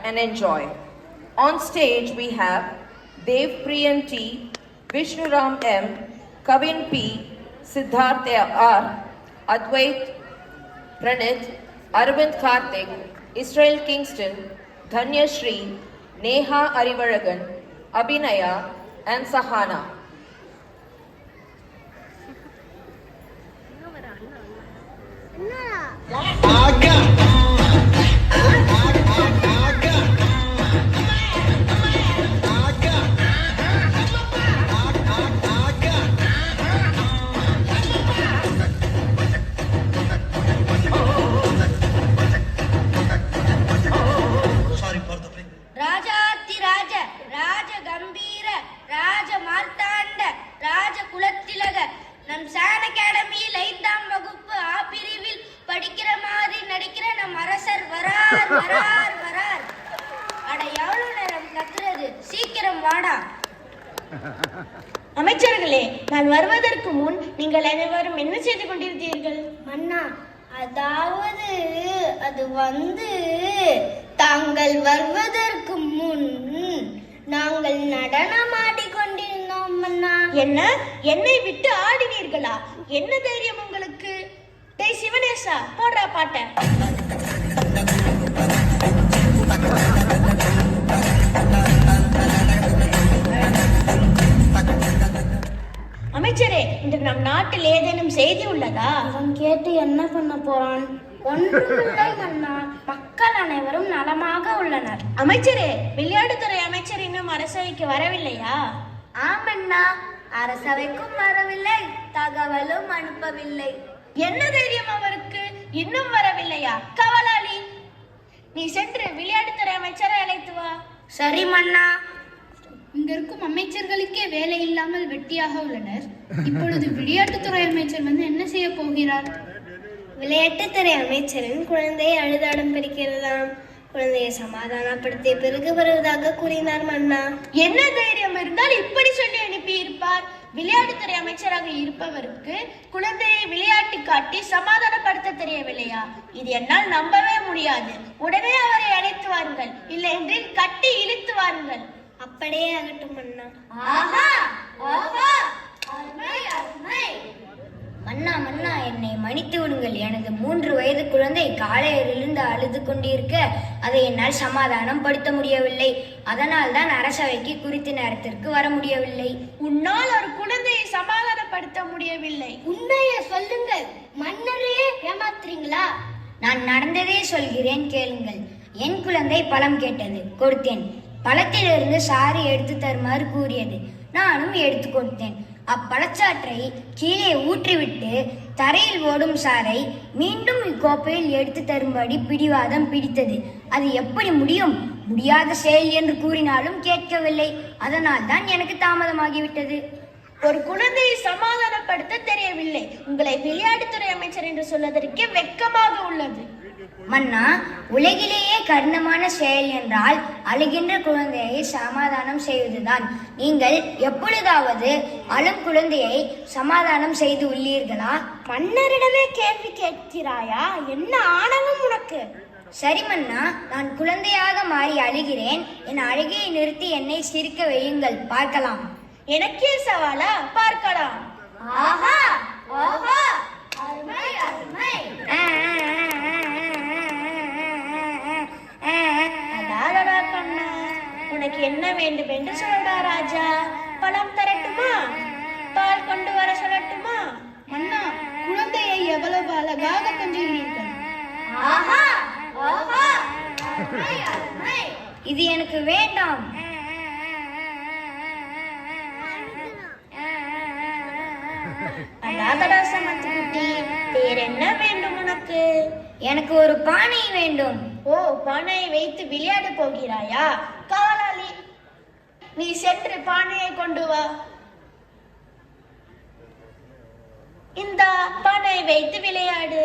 and enjoy. On stage we have Dev Priyan T, Vishnuram M, Kavin P, Siddhartha R, Advait Pranit, Arvind Karthik, Israel Kingston, Dhanya Shri, Neha Arivaragan, Abhinaya and Sahana. நம் San அகாடமியில் 5ஆம் வகுப்பு ஆ பிரிவில் படிக்கிற மாதிரி நடிக்கிற நம் அரசர் வரார் வரார் வரார். அட எவ்வளவு நேரம் கத்துறது, சீக்கிரம் வாடா. அமைச்சர்களே, நான் வருவதற்கு முன் நீங்கள் அனைவரும் என்ன செய்து கொண்டிருந்தீர்கள்? மன்னா, அதாவது அது தாங்கள் வருவதற்கு முன் நாங்கள் நடனமாடி கொண்டிருந்தோம் மன்னா. என்ன, என்னை விட்டு ஆடினீர்களா? என்ன தைரியம் உங்களுக்கு? டேய் சிவனேசா, போடுறா பாட்ட. அமைச்சரே, இன்று நம் நாட்டில் ஏதேனும் செய்தி உள்ளதா? அவன் கேட்டு என்ன பண்ண போறான்? ஒன்றுமில்லை மன்னா, மக்கள் அனைவரும் நலமாக உள்ளனர். அமைச்சரே, விளையாட்டுத்துறை அமைச்சர் இன்னும் அரசவைக்கு வரவில்லையா? ஆமண்ணா, அரசவைக்கும் வரவில்லை, தகவலும் அனுப்பவில்லை. என்ன தைரியம் அவருக்கு? இன்னும் வரவில்லையா? கவலாளி, நீ சென்று விளையாட்டுத்துறை அமைச்சரை அழைத்து வா. சரி மன்னா. இங்க இருக்கும் அமைச்சர்களுக்கே வேலை இல்லாமல் வெட்டியாக உள்ளனர். இப்பொழுது விளையாட்டுத்துறை அமைச்சர் என்ன செய்ய போகிறார்? விளையாட்டுத்துறை அமைச்சரின் குழந்தை அழுதாடம் பிடிக்கிறதாம். குழந்தையை சமாதானப்படுத்திய பிறகு வருவதாக கூறினார் மன்னா. என்ன தைரியம் இருந்தால் இப்படி சொல்லி அனுப்பி இருப்பார்? விளையாட்டுத்துறை அமைச்சராக இருப்பவருக்கு குழந்தையை விளையாட்டு காட்டி சமாதானப்படுத்த தெரியவில்லையா? இது என்னால் நம்பவே முடியாது. உடனே அவரை அழைத்து வாருங்கள், இல்லை என்றில் கட்டி இழுத்து வாருங்கள். அப்படியே ஆகட்டும் மன்னா. மன்னா மன்னா, என்னை மன்னித்து விடுங்கள். எனது 3 வயது குழந்தை காலையிலிருந்து அழுது கொண்டிருக்க அதை என்னால் சமாதானம் படுத்த முடியவில்லை. அதனால் தான் அரசவைக்கு குறித்த நேரத்திற்கு வர முடியவில்லை. உன்னால் ஒரு குழந்தையை சமாதானப்படுத்த முடியவில்லை? உண்மையை சொல்லுங்கள், மன்னரையே ஏமாத்துறீங்களா? நான் நடந்ததே சொல்கிறேன், கேளுங்கள். என் குழந்தை பழம் கேட்டது, கொடுத்தேன். பழத்திலிருந்து சாறு எடுத்து தருமாறு கூறியது, நானும் எடுத்து கொடுத்தேன். அப்பழச்சாற்றை கீழே ஊற்றிவிட்டு தரையில் ஓடும் சாறை மீண்டும் இக்கோப்பையில் எடுத்து தரும்படி பிடிவாதம் பிடித்தது. அது எப்படி முடியும்? முடியாத செயல் என்று கூறினாலும் கேட்கவில்லை. அதனால் தான் எனக்கு தாமதமாகிவிட்டது. ஒரு குழந்தையை சமாதானப்படுத்த தெரியவில்லை, உங்களை விளையாட்டுத்துறை அமைச்சர் என்று சொல்வதற்கே வெட்கமாக உள்ளது. மன்னா, உலகிலேயே கடினமான செயல் என்றால் அழுகின்ற குழந்தையை சமாதானம் செய்வதுதான். நீங்கள் எப்பொழுதாவது அழும் குழந்தையை சமாதானம் செய்து உள்ளீர்களா? மன்னரிடமே கேள்வி கேட்கிறாயா? என்ன ஆணவம் உனக்கு? சரி மன்னா, நான் குழந்தையாக மாறி அழுகிறேன். என் அழுகையை நிறுத்தி என்னை சிரிக்க வையுங்கள், பார்க்கலாம். எனக்கே சவாலா? பார்க்கலாம். ஆஹா ஆஹா, அருமை அருமை. உனக்கு என்ன வேண்டும் என்று சொல்றா ராஜா? பழம் தரட்டுமா? பால் கொண்டு வர சொல்லட்டுமா? மன்னா, குழந்தையை எவ்வளவு அழகாக கொஞ்சுகிறீர்கள். ஆஹா ஆஹா, அருமை அருமை. இது எனக்கு வேண்டாம். வேற என்ன வேண்டும் உனக்கு? எனக்கு ஒரு பானை வேண்டும். ஓ, பானையை வைத்து விளையாட போகிறாயா? காவலாளி, நீ சென்று பானையை கொண்டு வா. இந்த பானையை வைத்து விளையாடு.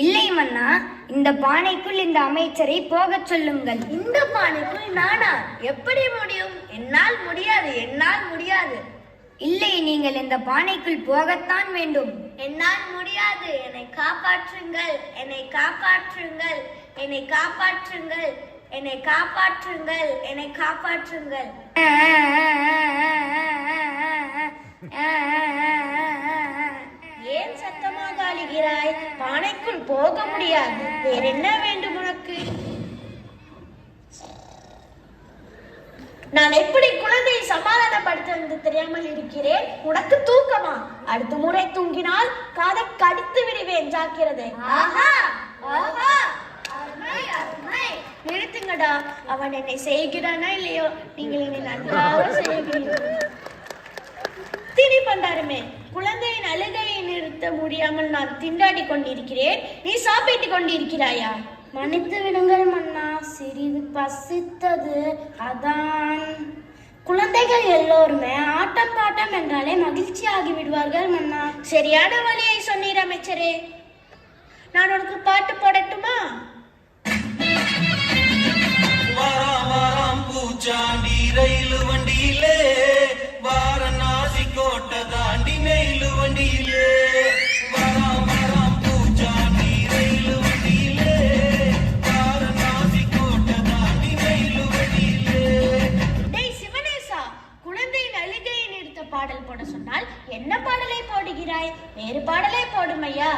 இல்லை மன்னா, இந்த பானைக்குள் இந்த அமைச்சரை போகச் சொல்லுங்கள். இந்த பானைக்குள் நானா? எப்படி முடியும்? என்னால் முடியாது, என்னால் முடியாது. இல்லை, நீங்கள் இந்த பானைக்குள் போகத்தான் வேண்டும். என்னால் முடியாது. என்னை காப்பாற்றுங்கள், என்னை காப்பாற்றுங்கள், என்னை காப்பாற்றுங்கள். என்னை காப்பாற்றுங்கள், என்னை காப்பாற்றுங்கள். ஏன் சத்தமாக அழுகிறாய்? பானைக்குள் போக முடியாது. வேற என்ன வேண்டும் உனக்கு? நான் எப்படி குழந்தையை சமாதானப்படுத்த தெரியாமல் இருக்கிறேன். உனக்கு தூக்கமா? அடுத்த முறை தூங்கினால் காதை கடித்து விடுவேன், ஜாக்கிரதை. நிறுத்துங்கடா. அவன் என்னை செய்கிறானா இல்லையோ, நீங்கள் என்னை நன்றாக செய்கிறீர்கள். திணி பண்டாருமே, குழந்தையின் அழுகையை நிறுத்த முடியாமல் நான் திண்டாடி கொண்டிருக்கிறேன், நீ சாப்பிட்டு கொண்டிருக்கிறாயா? மன்னித்து விடுங்கள் மன்னா, சிறிது பசித்தது, அதான். குழந்தைகள் எல்லோருமே ஆட்டம் பாட்டம் என்றாலே மகிழ்ச்சி ஆகி விடுவார்கள் மன்னா. சரியான வழியை சொன்னீர் அமைச்சரே. நான் உனக்கு பாட்டு போடட்டுமா? பூச்சாண்டி ரயிலு வண்டியிலே வாரணாசி கோட்டை தாண்டி நெயிலு வண்டியிலே வராம் பூச்சாண்டி ரயிலு வண்டியிலே வாரணாசி கோட்டை தாண்டி நெயிலு வண்டியிலே. டேய் சிவனேசா, குழந்தையின் அழுகையை நிறுத்த பாடல் போட சொன்னால் என்ன பாடலை போடுகிறாய்? வேறு பாடலை போடுமையா?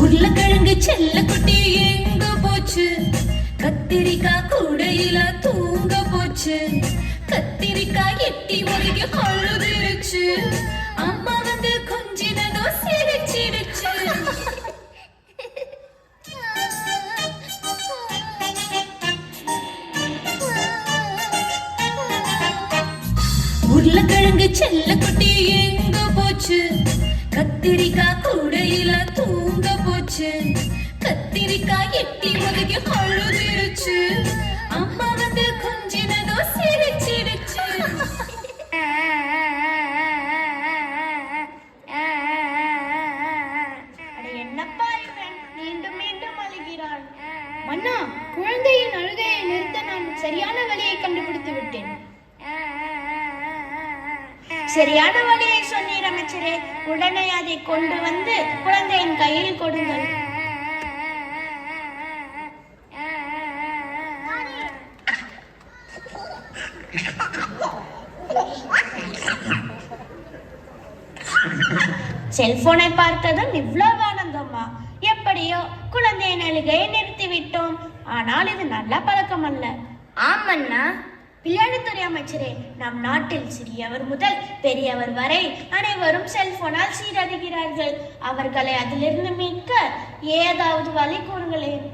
உருளைக்கிழங்கு செல்ல குட்டி எங்க போச்சு? கத்திரிக்காய் கூடையில தூங்க போச்சு. கத்திரிக்காய் எட்டி முறைக்கு அழுதுருச்சு. அம்மா வந்து கொஞ்சினதோ சிரிச்சிடுச்சு. உருளைக்கிழங்கு செல்ல குட்டி எங்க போச்சு? கத்திரிக்காய் கூடையில தூங்க போச்சு. கத்திரிக்காய் எட்டி முதுகி அழுதுருச்சு. அம்மா வந்து கொஞ்சினதோ சிரிச்சிடுச்சு. என்னப்பா இவன் மீண்டும் மீண்டும் அழுகிறான்? மன்னா, குழந்தையின் அழுகையை நிறுத்த நான் சரியான வழியை கண்டுபிடித்து விட்டேன். சரியான வழியை சொன்னீர் அமைச்சரே. உடனே அதை கொண்டு வந்து குழந்தையின் கையில் கொடுங்கள். செல்போனை பார்த்ததும் இவ்வளவு ஆனந்தமா? எப்படியோ குழந்தையின் அழுகையை நிறுத்திவிட்டோம். ஆனால் இது நல்ல பழக்கம் அல்ல. ஆமண்ணா. விளையாட்டுத்துறை அமைச்சரே, நம் நாட்டில் சிறியவர் முதல் பெரியவர் வரை அனைவரும் செல்போனால் சீரழிகிறார்கள். அவர்களை அதிலிருந்து மீட்க ஏதாவது வழி கூறுங்களேன்.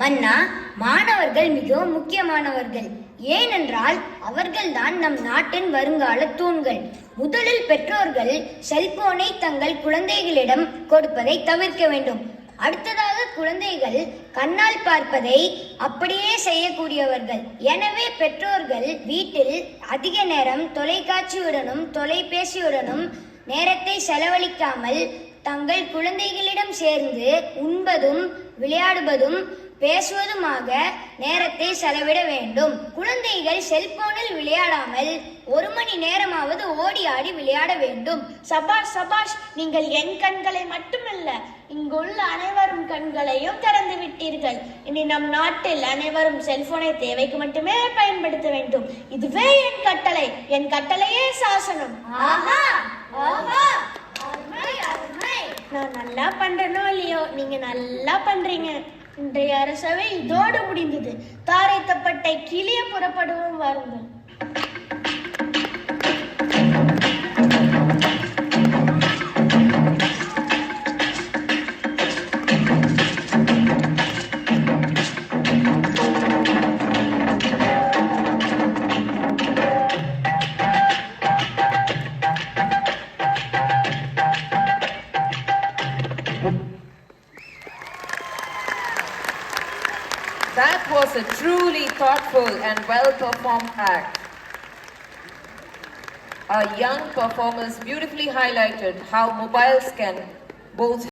மன்னா, மாணவர்கள் மிகவும் முக்கியமானவர்கள். ஏனென்றால் அவர்கள்தான் நம் நாட்டின் வருங்கால தூண்கள். முதலில் பெற்றோர்கள் செல்போனை தங்கள் குழந்தைகளிடம் கொடுப்பதை தவிர்க்க வேண்டும். அடுத்ததாக குழந்தைகள் கண்ணால் பார்ப்பதை அப்படியே செய்யக்கூடியவர்கள். எனவே பெற்றோர்கள் வீட்டில் அதிக நேரம் தொலைக்காட்சியுடனும் தொலைபேசியுடனும் நேரத்தை செலவழிக்காமல் தங்கள் குழந்தைகளிடம் சேர்ந்து உண்பதும் விளையாடுவதும் பேசுவதுமாக நேரத்தை செலவிட வேண்டும். குழந்தைகள் செல்போனில் விளையாடாமல் 1 மணி நேரமாவது ஓடி ஆடி விளையாட வேண்டும். சபாஷ் சபாஷ், நீங்கள் என் கண்களை மட்டுமல்ல, இங்குள்ள அனைவரும் கண்களையும் திறந்து விட்டீர்கள். இனி நம் நாட்டில் அனைவரும் செல்போனை தேவைக்கு மட்டுமே பயன்படுத்த வேண்டும். இதுவே என் கட்டளை. என் கட்டளையே சாசனம். ஆஹா ஆஹா, நான் நல்லா பண்றேனோ இல்லையோ, நீங்க நல்லா பண்றீங்க. இன்றைய அரசவை இதோடு முடிந்தது. தாரை தப்பட்டை கிளிய புறப்படுவோம் வாருங்கள். That was a truly thoughtful and well-performed act. Our young performers beautifully highlighted how mobiles can both